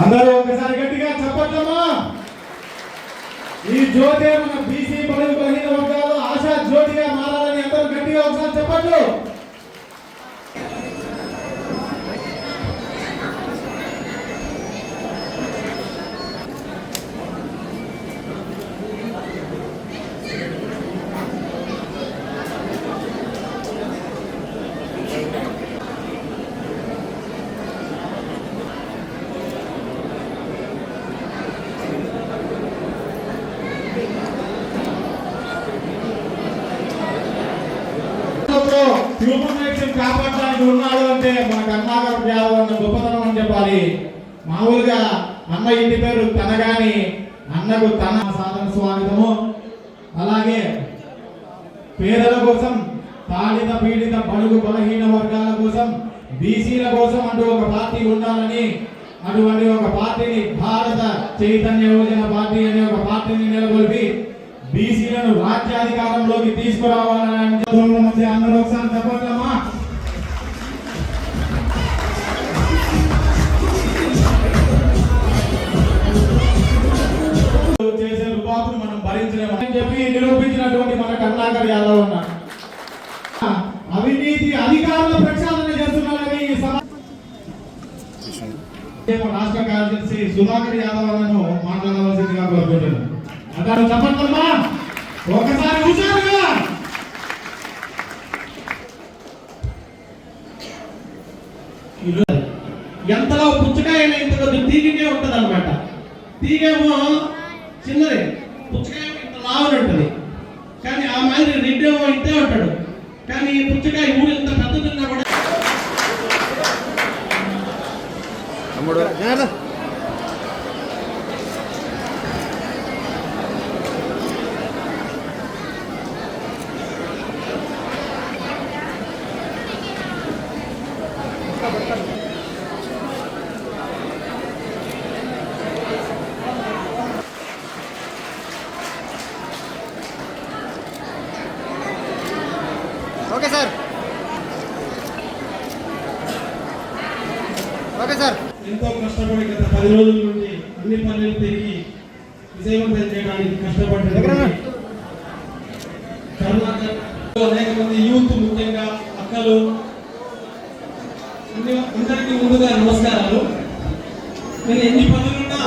అందరూ ఒకసారి గట్టిగా చెప్పట్లమ్మా. ఈ జ్యోతి మన బీసీ బడుగు బలహీన వర్గాలు ఆశా జ్యోతిగా మారాలని అందరూ గట్టిగా ఒకసారి చెప్పట్లు. హ్యూమన్ రైట్స్ కాపాడడానికి ఉన్నాడు అంటే మన కర్ణాకర్ యాదవ్ అన్న గొప్పతనం అని చెప్పాలి. మామూలుగా అన్న ఇంటి పేరు తనగాని అన్నకు తన సాధన స్వాగతము. అలాగే పేదల కోసం, తాళిత పీడిత బడుగు బలహీన వర్గాల కోసం, బీసీల కోసం అంటూ ఒక పార్టీ ఉండాలని, అటువంటి ఒక పార్టీని భారత చైతన్య యోజన పార్టీ అనే ఒక పార్టీని నెలకొల్పి బీసీలను రాజ్యాధికారంలోకి తీసుకురావాలని అందరూ ఒకసారి చెప్పట్లమ్మా. చేసే రుబాబును మనం భరించలేమని చెప్పి నిరూపించినటువంటి మన కర్ణాకర్ యాదవ్ అన్న అవినీతి అధికారుల ప్రక్షాళన చేస్తున్నారని రాష్ట్ర కార్యదర్శి సుధాకర్ యాదవ్ అన్నను మాట్లాడవలసిందిగా కోరుకుంటున్నాను. అందరూ చెప్పట్లమ్మా, ఒకసారి హుషారుగా. ఎంతలో పుచ్చకాయ ఇంత తీగినే ఉంటది అనమాట. తీగేమో చిన్నది, పుచ్చకాయ ఇంత లావుని ఉంటుంది, కానీ ఆ మాదిరి రెడ్డేమో ఇంతే ఉంటాడు. కానీ ఈ పుచ్చకాయ ఊరు ఇంత పెద్దదిన్నా కూడా ఓకే సార్, ఓకే సార్. ఎంతో కష్టపడి గత 10 రోజుల నుండి అన్ని పనులు తిరిగి విజయవంతం చేయడానికి కష్టపడ్డారు. అనేక మంది యూత్, ముఖ్యంగా అక్కలు, అందరికీ ముందుగా నమస్కారాలు. నేను ఎన్ని పనులున్నా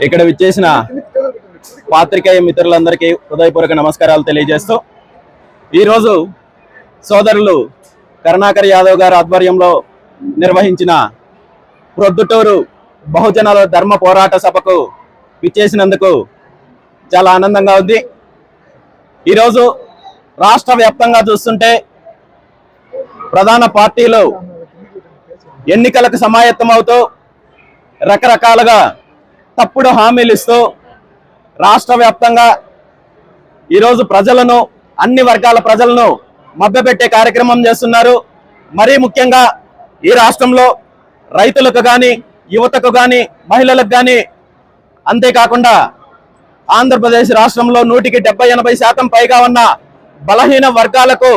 ఇక్కడ విచ్చేసిన పాత్రికేయ మిత్రులందరికీ హృదయపూర్వక నమస్కారాలు తెలియజేస్తూ, ఈరోజు సోదరులు కరుణాకర్ యాదవ్ గారి ఆధ్వర్యంలో నిర్వహించిన ప్రొద్దుటూరు బహుజనుల ధర్మ పోరాట సభకు విచ్చేసినందుకు చాలా ఆనందంగా ఉంది. ఈరోజు రాష్ట్ర వ్యాప్తంగా చూస్తుంటే ప్రధాన పార్టీలు ఎన్నికలకు సమాయత్తమవుతూ రకరకాలుగా తప్పుడు హామీలు ఇస్తూ రాష్ట్ర వ్యాప్తంగా ఈరోజు ప్రజలను, అన్ని వర్గాల ప్రజలను మభ్యపెట్టే కార్యక్రమం చేస్తున్నారు. మరీ ముఖ్యంగా ఈ రాష్ట్రంలో రైతులకు కానీ, యువతకు కానీ, మహిళలకు కానీ, అంతేకాకుండా ఆంధ్రప్రదేశ్ రాష్ట్రంలో 100-70-80% పైగా ఉన్న బలహీన వర్గాలకు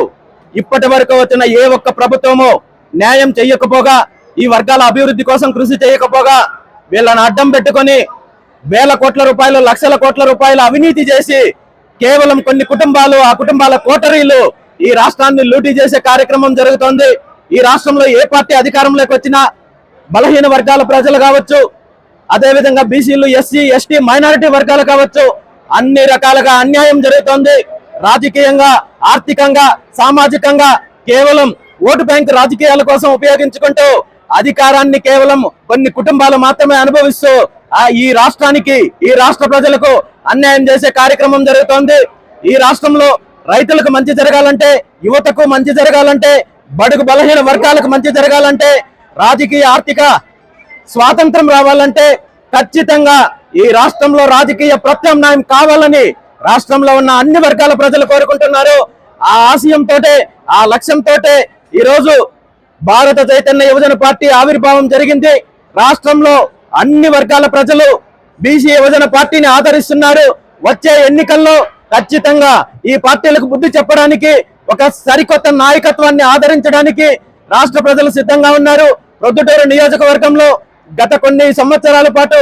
ఇప్పటి వరకు వచ్చిన ఏ ఒక్క ప్రభుత్వము న్యాయం చేయకపోగా, ఈ వర్గాల అభివృద్ధి కోసం కృషి చేయకపోగా, వీళ్ళని అడ్డం పెట్టుకొని వేల కోట్ల రూపాయలు, లక్షల కోట్ల రూపాయలు అవినీతి చేసి కేవలం కొన్ని కుటుంబాలు, ఆ కుటుంబాల కోటరీలు ఈ రాష్ట్రాన్ని లూటీ చేసే కార్యక్రమం జరుగుతోంది. ఈ రాష్ట్రంలో ఏ పార్టీ అధికారంలోకి వచ్చినా బలహీన వర్గాల ప్రజలు కావచ్చు, అదేవిధంగా బీసీలు, ఎస్సీ, ఎస్టీ, మైనారిటీ వర్గాలు కావచ్చు, అన్ని రకాలుగా అన్యాయం జరుగుతోంది. రాజకీయంగా, ఆర్థికంగా, సామాజికంగా కేవలం ఓటు బ్యాంక్ రాజకీయాల కోసం ఉపయోగించుకుంటూ అధికారాన్ని కేవలం కొన్ని కుటుంబాలు మాత్రమే అనుభవిస్తూ ఈ రాష్ట్రానికి, ఈ రాష్ట్ర ప్రజలకు అన్యాయం చేసే కార్యక్రమం జరుగుతోంది. ఈ రాష్ట్రంలో రైతులకు మంచి జరగాలంటే, యువతకు మంచి జరగాలంటే, బడుగు బలహీన వర్గాలకు మంచి జరగాలంటే, రాజకీయ ఆర్థిక స్వాతంత్రం రావాలంటే ఖచ్చితంగా ఈ రాష్ట్రంలో రాజకీయ ప్రత్యామ్నాయం కావాలని రాష్ట్రంలో ఉన్న అన్ని వర్గాల ప్రజలు కోరుకుంటున్నారు. ఆ ఆశయంతో, ఆ లక్ష్యంతో ఈ రోజు భారత చైతన్య యువజన పార్టీ ఆవిర్భావం జరిగింది. రాష్ట్రంలో అన్ని వర్గాల ప్రజలు బీసీ యువజన పార్టీని ఆదరిస్తున్నారు. వచ్చే ఎన్నికల్లో ఖచ్చితంగా ఈ పార్టీలకు బుద్ధి చెప్పడానికి, ఒక సరికొత్త నాయకత్వాన్ని ఆదరించడానికి రాష్ట్ర ప్రజలు సిద్ధంగా ఉన్నారు. ప్రొద్దుటూరు నియోజకవర్గంలో గత కొన్ని సంవత్సరాల పాటు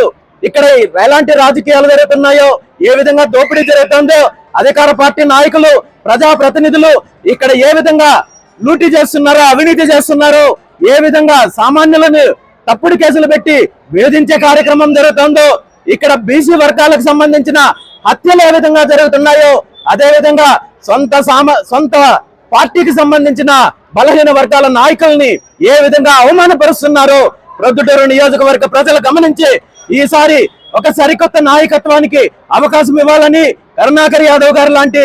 ఇక్కడ ఎలాంటి రాజకీయాలు జరుగుతున్నాయో, ఏ విధంగా దోపిడీ జరుగుతుందో, అధికార పార్టీ నాయకులు, ప్రజా ప్రతినిధులు ఇక్కడ ఏ విధంగా లూటీ చేస్తున్నారో, అవినీతి చేస్తున్నారో, ఏ విధంగా సామాన్యులను తప్పుడు కేసులు పెట్టి వేధించే కార్యక్రమం జరుగుతుందో, ఇక్కడ బీసీ వర్గాలకు సంబంధించిన హత్యలు ఏ విధంగా జరుగుతున్నాయో, అదే విధంగా సొంత పార్టీకి సంబంధించిన బలహీన వర్గాల నాయకుల్ని ఏ విధంగా అవమానపరుస్తున్నారో ప్రొద్దుటూరు నియోజకవర్గ ప్రజలు గమనించి ఈసారి ఒక సరికొత్త నాయకత్వానికి అవకాశం ఇవ్వాలని, కరుణాకర్ యాదవ్ గారు లాంటి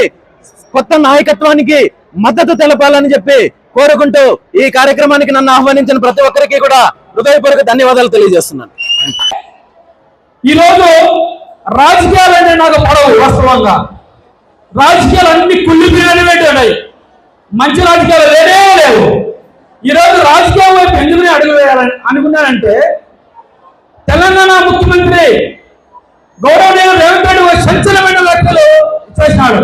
కొత్త నాయకత్వానికి మద్దతు తెలపాలని చెప్పి కోరుకుంటూ ఈ కార్యక్రమానికి నన్ను ఆహ్వానించిన ప్రతి ఒక్కరికి కూడా హృదయపూర్వక ధన్యవాదాలు తెలియజేస్తున్నాను. ఈరోజు రాజకీయాలనే నాకు పడవు. వాస్తవంగా రాజకీయాలు అన్ని కుళ్ళిపోయినవి ఉన్నాయి. మంచి రాజకీయాలు లేనే లేవు. ఈరోజు రాజకీయం వైపు ఎందుకునే అడుగు వేయాలని అనుకున్నానంటే, తెలంగాణ ముఖ్యమంత్రి గౌరవనీయులు రేవంత్ రెడ్డి సంచలనమైన వ్యాఖ్యలు చేసినాడు.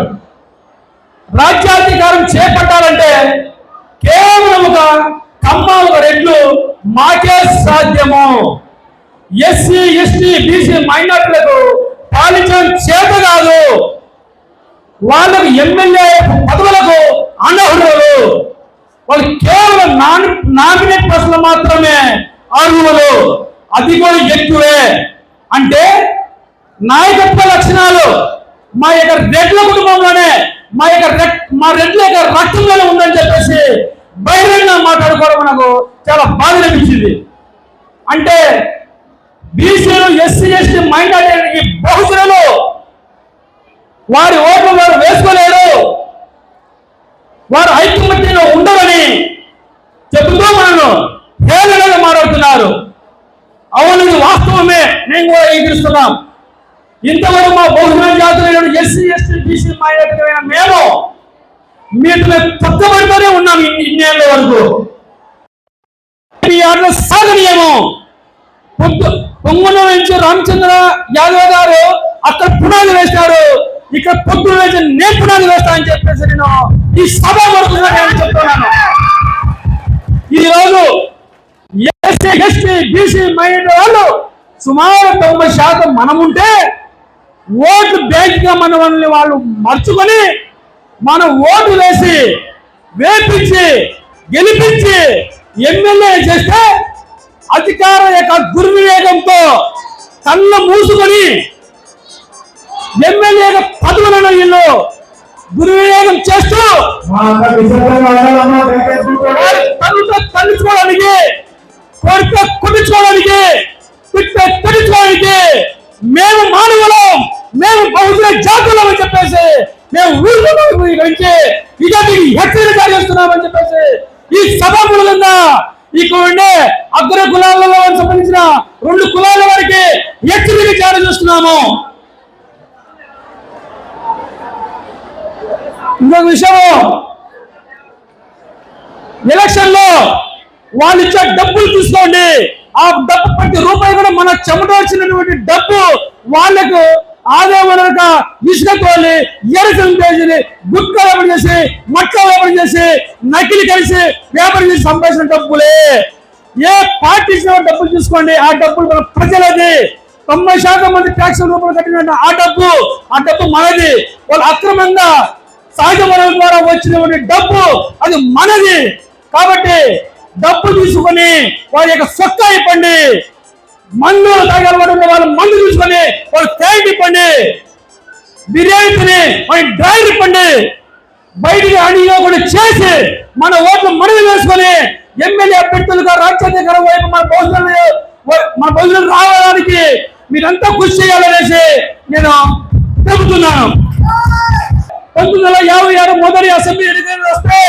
రాజ్యాధికారం చేపట్టాలంటే కేవలం ఒక కమ్మ, ఒక రెడ్లు మాకే సాధ్యము. ఎస్సీ, ఎస్టీ, బీసీ మైనార్టీలకు పాలించడం చేత కాదు. వాళ్ళకు ఎమ్మెల్యే పదవులకు అనర్హులు. వాళ్ళు కేవలం నామినేట్ పర్సన్లు మాత్రమే అర్హులు, అది కూడా ఎక్కువే. అంటే నాయకత్వ లక్షణాలు మా యొక్క రెడ్ల కుటుంబంలోనే, మా రెడ్ల యొక్క రక్తంలోనే ఉందని చెప్పేసి బహిరంగ మాట్లాడుకోవడం నాకు చాలా బాధ అనిపించింది. అంటే బీసీలు, ఎస్సీ, ఎస్టీ, మైనారిటీ బహుజనులు వారి ఓట్లు వారు వేసుకోలేరు, వారు ఐకమత్యంలో ఉండరని చెబుతూ మనను హేళనగా మాట్లాడుతున్నారు. అవును, ఇది వాస్తవమే. నేను కూడా ఎదురుస్తున్నాం. ఇంతవరకు మా బహుజన జాతులైన ఎస్సీ, ఎస్టీ, బీసీ, మైనారిటీ మేము మీతో తప్పబడితోనే ఉన్నాం ఇన్నేళ్ల వరకు. సాగనీయము. పొంగున నుంచి రామచంద్ర యాదవ్ గారు అక్కడ పునాది వేశారు, ఇక్కడ పొద్దున వేసి నేను పునాది వేస్తానని చెప్పేసి నేను ఈ సభ వరకు చెప్తున్నాను. ఈరోజు ఎస్సీ, ఎస్టీ, బీసీ, మైనారిటీ వాళ్ళు సుమారు 90% మనముంటే ఓటు బ్యాంక్గా మనల్ని వాళ్ళు మర్చుకొని మన ఓటు వేసి వేపించి గెలిపించి ఎమ్మెల్యే చేస్తే అధికార యొక్క దుర్వినియోగంతో కళ్ళు మూసుకొని ఎమ్మెల్యే పదవులను వీళ్ళు దుర్వినియోగం చేస్తూ తల్లించుకోవడానికి, కోరిక కొట్టించుకోవడానికి, తెచ్చుకోవడానికి మేము మానవులం, మేము బహుజన జాతులం అని చెప్పేసి మేము ఊరికి ఇదే హెచ్చరిక చేస్తున్నామని చెప్పేసి ఈ సభాములంగా ఇక్కడ ఉండే అగ్ర కులాలలో సంబంధించిన 2 కులాల వారికి హెచ్చరిక జారీ చేస్తున్నాము. ఇంకొక విషయం, ఎలక్షన్ లో వాళ్ళు ఇచ్చే డబ్బులు తీసుకోండి. ఆ డబ్బు ప్రతి రూపాయి కూడా మన చెమట వచ్చినటువంటి డబ్బు వాళ్లకు ఆదాయం ఇసుక తోలి, ఎరసం చేసి, గుట్క వ్యాపారం చేసి, మట్ల వ్యాపారం చేసి, నకిలీ కలిసి వ్యాపారం చేసి సంపాదించిన డబ్బులే. ఏ పార్టీ డబ్బులు తీసుకోండి, ఆ డబ్బులు మన ప్రజలది. 90% మంది ట్యాక్స్ రూపాయలు కట్టిన ఆ డబ్బు మనది. వాళ్ళు అక్రమంగా సహజ వనరుల ద్వారా వచ్చినటువంటి డబ్బు అది మనది. కాబట్టి డబ్బు తీసుకొని వారి యొక్క సొక్కా ఇవ్వండి. మందు తాగలవాడు వాళ్ళు మందు తీసుకొని వాళ్ళు తేండి ఇవ్వండి, బిర్యానీ తిని వాళ్ళ డ్రైవర్ ఇవ్వండి. బయటికి అడిగినా కూడా చేసి మన ఓట్లు మనవి వేసుకొని ఎమ్మెల్యే అభ్యర్థులుగా రాజ్యాంగ వైపు మన బహుజనులు రావడానికి మీరంతా కృషి చేయాలనేసి నేను చెబుతున్నాను. 1956 మొదటి అసెంబ్లీ ఎన్నికలు వస్తే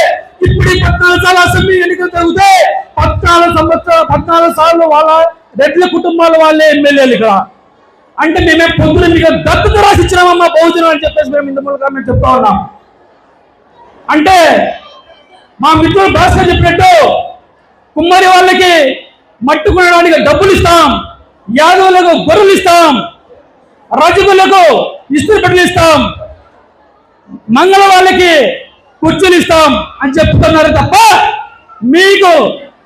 ఇప్పుడు 14 సార్లు అసెంబ్లీ ఎన్నికలు జరిగితే 14 సార్లు వాళ్ళ రెడ్ల కుటుంబాల వాళ్ళే ఎమ్మెల్యేలు ఇక్కడ. అంటే మేమే పొద్దున మీకు దత్తత రాసి ఇచ్చినామమ్మా బహుజనం అని చెప్పేసి మేము ఇంత మూలంగా మేము చెప్తా ఉన్నాం. అంటే మా మిత్రులు భాస్కర్ చెప్పినట్టు కుమ్మరి వాళ్ళకి మట్టి కొనడానికి డబ్బులు ఇస్తాం, యాదవులకు గొర్రెలు ఇస్తాం, రజకులకు ఇస్త్రీ పెట్టెలు ఇస్తాం, మంగళ వాళ్ళకి కుర్చీలు ఇస్తాం అని చెప్తున్నారు తప్ప మీకు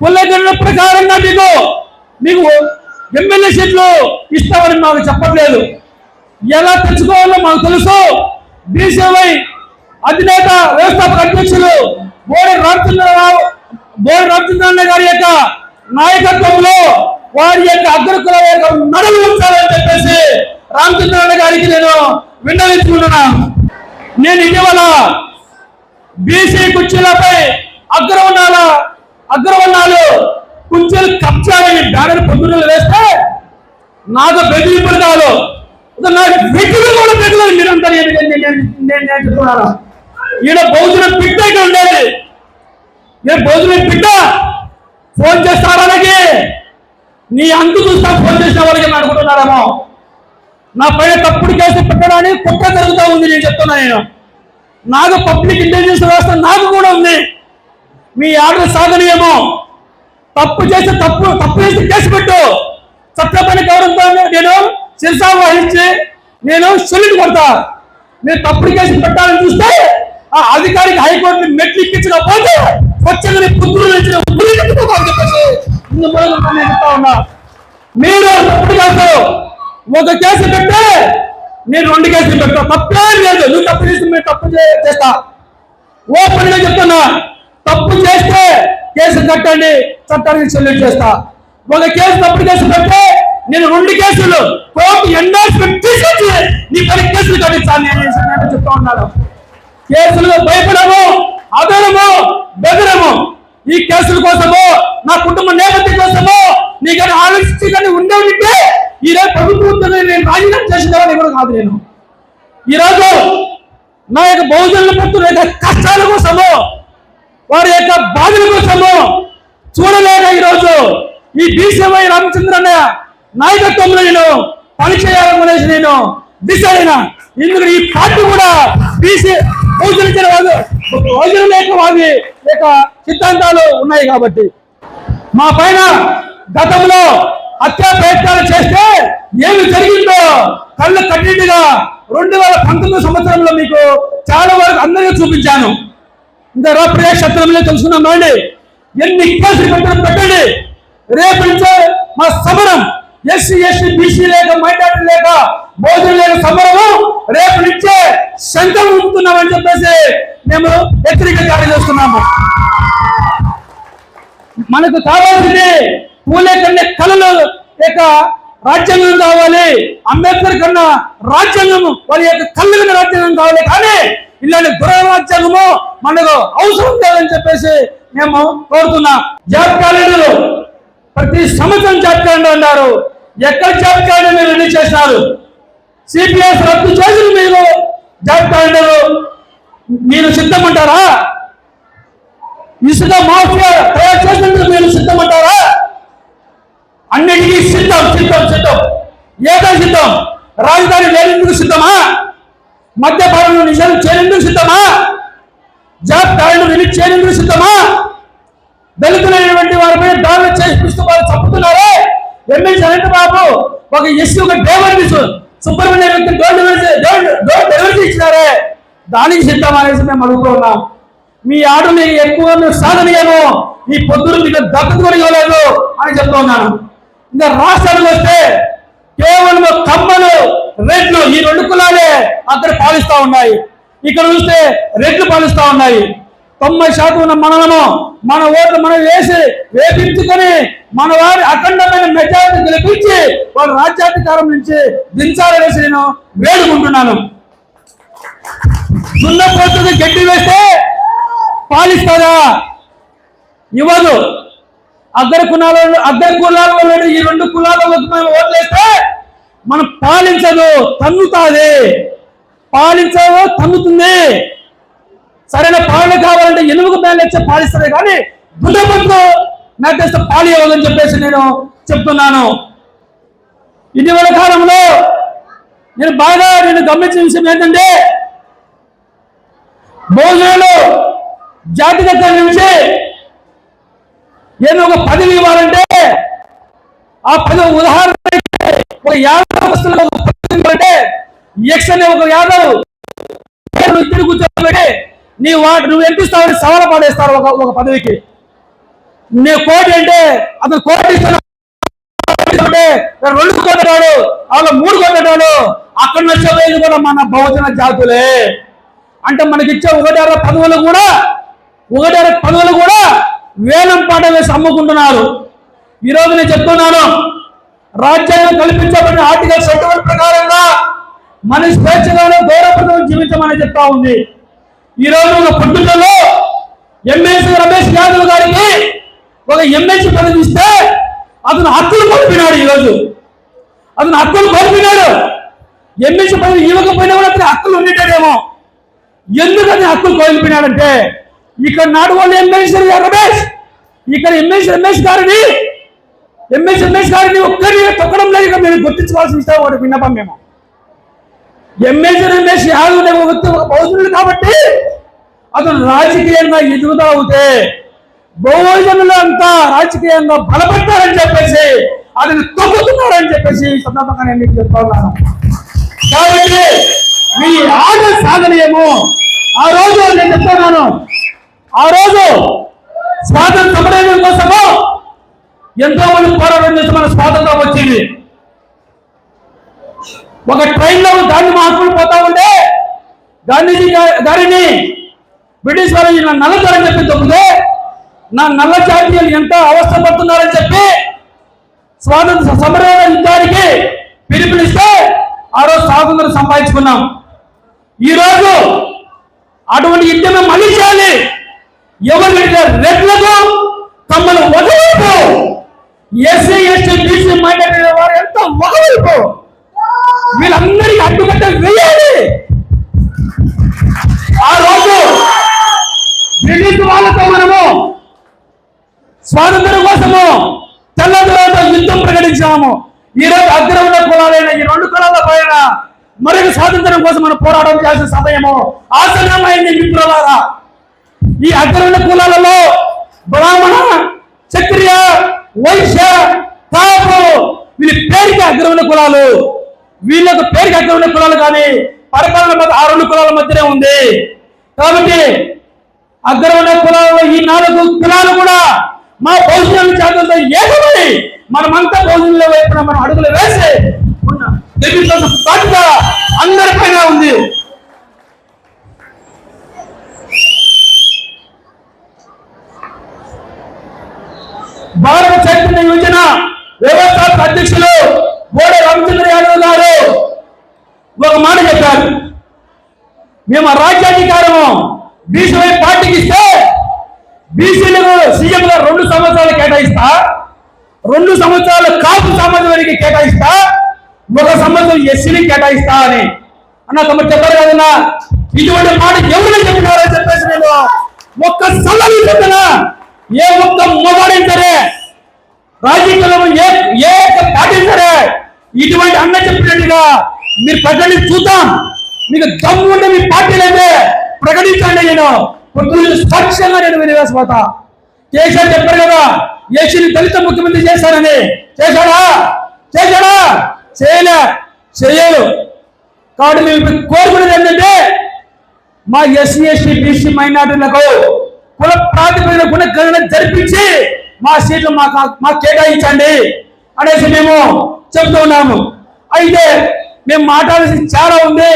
కులగణన ప్రకారంగా మీకు ఎమ్మెల్యే సీట్లు ఇస్తామని మాకు చెప్పట్లేదు. ఎలా తెచ్చుకోవాలో మాకు తెలుసు. బీసీవై అధినేత వ్యవస్థాపక అధ్యక్షులు బోడి రామచంద్రరావు గారి యొక్క నాయకత్వంలో వారి యొక్క అగ్రకుల యొక్క నడలు ఉంచాలని చెప్పేసి రామచంద్రరావు గారికి నేను విన్నవించుకుంటున్నాను. నేను ఇటీవల బీసీ కుర్చీలపై అగ్రవర్ణాలు కుర్చీలు కబ్జాలని బ్యానర్ పొద్దున్న వేస్తే నాకు బెదిరింపులు కాదు, నాకు వ్యక్తులు కూడా బెదిలేదు. మీరంతా నేను చెప్తున్నాను. ఈయన భోజనం పిట్ట ఇక్కడ ఉండేది. నేను భోజనం పిట్ట ఫోన్ చేస్తారా అలాగే నీ అంతు చూస్తా ఫోన్ చేసిన వాళ్ళకి అనుకుంటున్నారేమో. నా పైన తప్పుడు కేసు పెట్టడానికి కుట్ర జరుగుతూ ఉంది. నేను చెప్తున్నా, నేను నాకు పబ్లిక్ ఇంటెలిజెన్స్ వ్యవస్థ నాకు కూడా ఉంది. మీ ఆర్డర్ సాగనీయమో తప్పు చేసి కేసు పెట్టు. చట్టపైన గౌరవంతో నేను శిరసా వహించి నేను సెల్యూట్ కొడతా. మీరు తప్పుడు కేసు పెట్టాలని చూస్తే ఆ అధికారికి హైకోర్టు మెట్లు ఇప్పించకపోతే వచ్చని పుత్రులు చెప్పేసి చెప్తా ఉన్నా. మీరు తప్పుడు కేసు ఒక కేసు పెడితే నేను 2 కేసులు పెడతా. తప్పే లేదు. నువ్వు తప్పు చేసి మేము తప్పు చేస్తా. ఓపెన్ గా చెప్తున్నా, తప్పు చేస్తే కేసు కట్టండి, చట్టానికి సెల్యూట్ చేస్తా. ఒక కేసు తప్పుడు కేసు పెడితే నేను 2 కేసులు కోర్టు ఎండార్స్మెంట్ తీసుకొచ్చి నీ 10 కేసులు కట్టించాలి నేను చెప్తా ఉన్నాను. కేసులు భయపడము, అదనము, బెదరము. ఈ కేసుల కోసము, నా కుటుంబ నేపథ్యం కోసము నీకు ఆలోచించి కానీ ఉండేవింటే ఈరోజు ప్రభుత్వంతో నేను రాజీనామా చేసేదాన్ని కూడా కాదు. నేను ఈరోజు నా యొక్క బహుజనుల పుత్రుల యొక్క కష్టాల కోసము, వారి యొక్క బాధల కోసము చూడలేక ఈరోజు ఈ బీసీవై రామచంద్ర నాయకత్వంలో నేను పనిచేయాలనేసి నేను డిసైడ్ అయినా. ఎందుకంటే ఈ పార్టీ కూడా బీసీ బహుజన వారి యొక్క సిద్ధాంతాలు ఉన్నాయి కాబట్టి. మా పైన గతంలో హత్యా ప్రయత్నాలు చేస్తే ఏమి జరిగిందో కళ్ళు కట్టిగా 2019 సంవత్సరంలో మీకు చాలా వరకు అందరికీ చూపించాను. ఇంకా ప్రజాక్షేత్రంలో తెలుసుకున్నామండి. ఎన్ని కేసులు పెట్టండి. రేపు నుంచే మా సమరం ఎస్సీ ఎస్టీ బీసీ లేక మైనార్టీ లేక బోధన లేక సమరము రేపు నుంచే శంఖం ఊపుతున్నామని చెప్పేసి మేము హెచ్చరిక జారీ చేస్తున్నాము. మనకు కావాల్సింది పూలే కన్నా కళలు యొక్క రాజ్యాంగం కావాలి, అంబేద్కర్ కన్నా రాజ్యాంగం వారి యొక్క కళ్ళు కన్నా రాజ్యాంగం కావాలి. కానీ ఇలాంటి దురారాజ్యాంగము మనకు అవసరం లేదని చెప్పేసి మేము కోరుతున్నాం. జాబ్ క్యాలెండర్లు ప్రతి సంవత్సరం జాబ్ క్యాలెండర్ అన్నారు. ఎక్కడ జాబ్ క్యాలెండర్ మీరు రిలీజ్ చేస్తున్నారు? సిపిఎస్ రద్దు చేసి మీరు జాబ్ క్యాలెండర్ మీరు సిద్ధమంటారా? ఇసుక మాఫియా తయారు చేసినందుకు మీరు సిద్ధమంటారా? అన్నిటికీ సిద్ధం. ఏదో సిద్ధం. రాజధాని లేనందుకు సిద్ధమా? మద్యపానంలో నిజాలు చేరేందుకు సిద్ధమా? జాబ్ క్యాలెండర్ రిలీజ్ చేయనందుకు సిద్ధమా? దళితులైనటువంటి వారిపై దాడులు చేసి వాళ్ళు చంపుతున్నారే. ఎమ్మెల్సీ అనంతబాబు ఒక ఎస్సీ ఒక డెలివరీ సుబ్రహ్మణ్య వ్యక్తి డోర్ డెలివరీ ఇచ్చినారే, దానికి సిద్ధం అనేసి మేము అడుగుతున్నాం. మీ ఆటలు ఎక్కువ సాధనీయమో ఈ పొద్దురు మీకు దత్తత కూడా ఇవ్వలేదు అని చెప్తా ఉన్నాను. ఇంకా రాష్ట్రానికి వస్తే కేవలం కమ్మలు రెడ్లు ఈ 2 కులాలే అక్కడ పాలిస్తా ఉన్నాయి. ఇక్కడ చూస్తే రెడ్లు పాలిస్తా ఉన్నాయి. 90% ఉన్న మనలను మన ఓట్లు మనం వేపించుకొని మన వారి అఖండమైన మెజారిటీ గెలిపించి వాళ్ళ రాజ్యాధికారం నుంచి దించాలనేసి నేను వేడుకుంటున్నాను. సున్నపోతుకి గడ్డి వేస్తే పాలిస్తుందా? ఇవ్వదు. అగ్ర కులాలలో ఈ 2 కులాలలో మేము ఓట్లేస్తే మనం పాలించదు, తన్నుతుంది. సరైన పాలన కావాలంటే ఎనుముకు మేలేస్తే పాలిస్తుంది, కానీ దున్నపట్లు మేతేస్తే పాలు ఇవ్వాలని చెప్పేసి నేను చెప్తున్నాను. ఇటీవల కాలంలో నేను గమనించిన విషయం ఏంటంటే, భోజనాలు జాతిగత నుంచి ఏదో ఒక పదవి ఇవ్వాలంటే ఆ పదవి ఉదాహరణ ఒక యాదవ్ అంటే ఎక్స్ అనే ఒక యాదవ్ ఇద్దరు కూర్చోబెట్టి నువ్వు ఎంత ఇస్తావని సవాలు పడేస్తారు ఒక పదవికి. నీ కోటి అంటే అతను కోటి ఇస్తాను, 2 కొట్టడాడు, అలా 3 కొట్టడాడు. అక్కడ నచ్చేది కూడా మన బహుజన జాతులే. అంటే మనకిచ్చే 1.5 పదవులు కూడా వేలం పాట వేసి అమ్ముకుంటున్నారు. ఈరోజు నేను చెప్తున్నాను, రాజ్యాంగం కల్పించబడిన ఆర్టికల్ 71 ప్రకారంగా మన స్వేచ్ఛగానే గౌరవప్రదం జీవించమని చెప్తా ఉంది. ఈరోజు ఒక పుట్టుకలో ఎమ్మెల్సీ రమేష్ యాదవ్ గారికి ఒక ఎమ్మెల్సీ పదవి ఇస్తే అతను హక్కులు కోల్పోయినాడు. ఈరోజు అతను హక్కులు కోల్పోయినాడు. ఎమ్మెల్సీ పదవి ఇవ్వకపోయినా కూడా అతని హక్కులు ఉండేటేమో. ఎందుకు అతని హక్కులు కోల్పోయినాడంటే, ఇక్కడ నాడు వాళ్ళు ఎమ్మెల్సీ రమేష్, ఇక్కడ ఎమ్మెల్సీ రమేష్ గారిని ఒక్కరిని తొక్కడం లేదు. మీరు గుర్తించవలసిన విషయం ఒకటి విన్నపం. మేము ఎమ్మెల్సీ రమేష్ యాదవ్ అనే వ్యక్తి ఒక బహుజనుడు కాబట్టి అతను రాజకీయంగా ఎదుగుతా అవుతే బహుజనులు అంతా రాజకీయంగా బలపడతారని చెప్పేసి అతను తొక్కుతున్నారని చెప్పేసి సందర్భంగా నేను మీకు చెప్తా ఉన్నాను. కాబట్టి మీ ఆట సాధనీయము. ఆ రోజు నేను చెప్తున్నాను, ఆ రోజు స్వాతంత్ర సమరం కోసము ఎంతో మంది పోరాటం చేసి మన స్వాతంత్రం వచ్చింది. ఒక ట్రైన్లో గాంధీ మహాత్ములు పోతా ఉంటే గాంధీజీ గారిని బ్రిటిష్ వారు నా నల్లతరని చెప్పి తొక్కితే నా నల్ల జాతీయులు ఎంత అవస్థ పడుతున్నారని చెప్పి స్వాతంత్ర సమర యుద్ధానికి పిలుపునిస్తే ఆ రోజు స్వాతంత్రం సంపాదించుకున్నాం. ఈరోజు అటువంటి యుద్ధం మళ్ళీ చేయాలి. ఎవరు రెడ్లకు తమను ఒకవైపు, ఎస్సీ ఎస్టీ బీసీ మైనారిటీ వారు ఎంత ఒకవైపు, వీళ్ళందరికీ అడ్డుకట్ట వేయాలి. ఆ రోజు బ్రిటిష్ వాళ్ళతో మనము స్వాతంత్రం కోసము తెల్లదొరలతో యుద్ధం ప్రకటించాము. ఈ రోజు అగ్రవర్ణ కులాలైన ఈ 2 కులాల పైన మరొక స్వాతంత్రం కోసం మనం పోరాటం చేసిన సమయము ఆసన్నమైంది. మిత్రులారా, ఈ అగ్రవర్ణ కులాలలో బ్రాహ్మణ, క్షత్రియ, వైశ్య, కాపు వీళ్ళ పేరుకి అగ్రవర్ణ కులాలు, వీళ్ళకు పేరుకి అగ్రవర్ణ కులాలు, కానీ పరిపాలన మధ్య 6 కులాల మధ్యనే ఉంది. కాబట్టి అగ్రవర్ణ కులాలలో ఈ 4 కులాలు కూడా మా భోజనాల జాతులతో ఏకమై మనమంతా భోజనంలో వైపున మనం అడుగులు వేసి బాధ్యత అందరిపైన ఉంది. భారత చైతన్య యోజన వ్యవస్థాపక అధ్యక్షులు బోడ రామచంద్ర యాదవ్ గారు ఒక మాట చెప్పారు. మేము రాజ్యాధికారము బీసీ పార్టీకి ఇస్తే బీసీలకు సీఎంగా 2 సంవత్సరాలు కేటాయిస్తా, 2 సంవత్సరాలు కాపు సమాజం వారికి కేటాయిస్తా, 1 సంవత్సరం ఎస్సీని కేటాయిస్తా అని తమరు చెప్పారు కదన్నా. ఇటువంటి మాట ఎవరు చెప్పినారో చెప్పేసి నేను ఒక్క సలహా చెప్తున్నా. ఏ ఒక్క మొగాడైనా సరే, రాజకీయంలో ఏ పార్టీ సరే, ఇటువంటి అన్న చెప్పినట్టుగా మీరు ప్రకటించి చూద్దాం. మీకు దమ్ము ఉంటే మీ పార్టీలైతే ప్రకటించండి. నేను స్పష్టంగా నేను వినివేసిపోతా. కేసీఆర్ చెప్పారు కదా, ఏసీని దళిత ముఖ్యమంత్రి చేశానని. చేశాడా? చేయలేదు. కాబట్టి మేము కోరుకునేది ఏంటంటే, మా ఎస్సీ ఎస్టీ బీసీ మైనార్టీలకు కుల ప్రాతిపదికన గుణగణన జరిపించి మా సీట్లు మాకు కేటాయించండి అనేసి మేము చెప్తూ ఉన్నాము. అయితే మేము మాట్లాడాల్సింది చాలా ఉంది,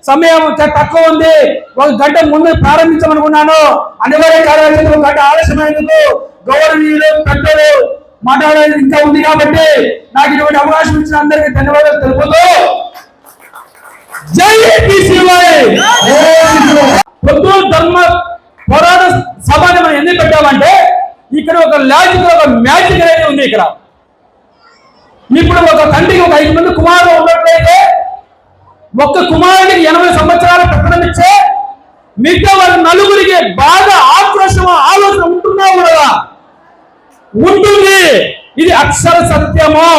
సమయం తక్కువ ఉంది. 1 గంట ముందు ప్రారంభించమనుకున్నాను. అనివార్య కార్యాలయంలో 1 గంట ఆలస్యమైనందుకు గౌరవనీయులు పెద్దలు మాట్లాడేది ఇంకా ఉంది. కాబట్టి నాకు ఇటువంటి అవకాశం ఇచ్చిన అందరికీ ధన్యవాదాలు తెలుపుతూ జై బీసీవై. పొద్దున ధర్మ పోరాట సభని మనం ఎందుకు పెట్టామంటే, ఇక్కడ ఒక లాజిక్, ఒక మ్యాజిక్ అనేది ఉంది. ఇక్కడ ఇప్పుడు ఒక తండ్రికి ఒక 5 మంది కుమారులు ఉన్నట్లయితే ఒక్క కుమారుడికి 80 సంవత్సరాలు పెట్టడం ఇచ్చే మిగతా వాళ్ళు నలుగురికి బాగా ఆక్రోశం ఆలోచన ఉంటున్నావు కదా, ఉంటుంది. ఇది అక్షర సత్యము.